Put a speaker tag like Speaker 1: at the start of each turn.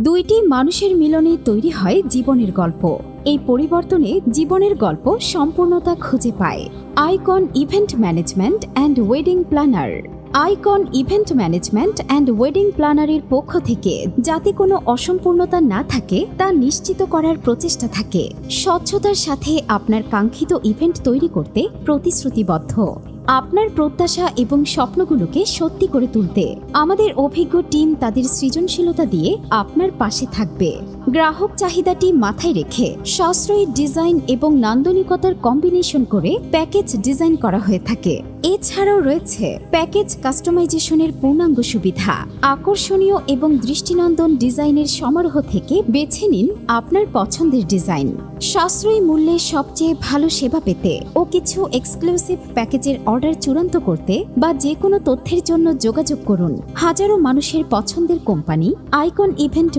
Speaker 1: দুইটি মানুষের মিলনে তৈরি হয় জীবনের গল্প। এই পরিবর্তনে জীবনের গল্প সম্পূর্ণতা খুঁজে পায়। Icon Event Management and Wedding Planner. Icon Event Management and Wedding প্ল্যানারের পক্ষ থেকে যাতে কোনো অসম্পূর্ণতা না থাকে তা নিশ্চিত করার প্রচেষ্টা থাকে। স্বচ্ছতার সাথে আপনার কাঙ্ক্ষিত ইভেন্ট তৈরি করতে প্রতিশ্রুতিবদ্ধ। আপনার প্রত্যাশা এবং স্বপ্নগুলোকে সত্যি করে তুলতে আমাদের অভিজ্ঞ টিম তাদের সৃজনশীলতা দিয়ে আপনার পাশে থাকবে। গ্রাহক চাহিদাটি মাথায় রেখে সাশ্রয়ী ডিজাইন এবং নান্দনিকতার কম্বিনেশন করে প্যাকেজ ডিজাইন করা হয়ে থাকে। এছাড়াও রয়েছে প্যাকেজ কাস্টমাইজেশনের পূর্ণাঙ্গ সুবিধা। আকর্ষণীয় এবং দৃষ্টিনন্দন ডিজাইনের সমারোহ থেকে বেছে নিন আপনার পছন্দের ডিজাইন। সাশ্রয়ী মূল্যে সবচেয়ে ভালো সেবা পেতে ও কিছু এক্সক্লুসিভ প্যাকেজের অর্ডার চূড়ান্ত করতে বা যে কোনো তথ্যের জন্য যোগাযোগ করুন হাজারো মানুষের পছন্দের কোম্পানি আইকন ইভেন্ট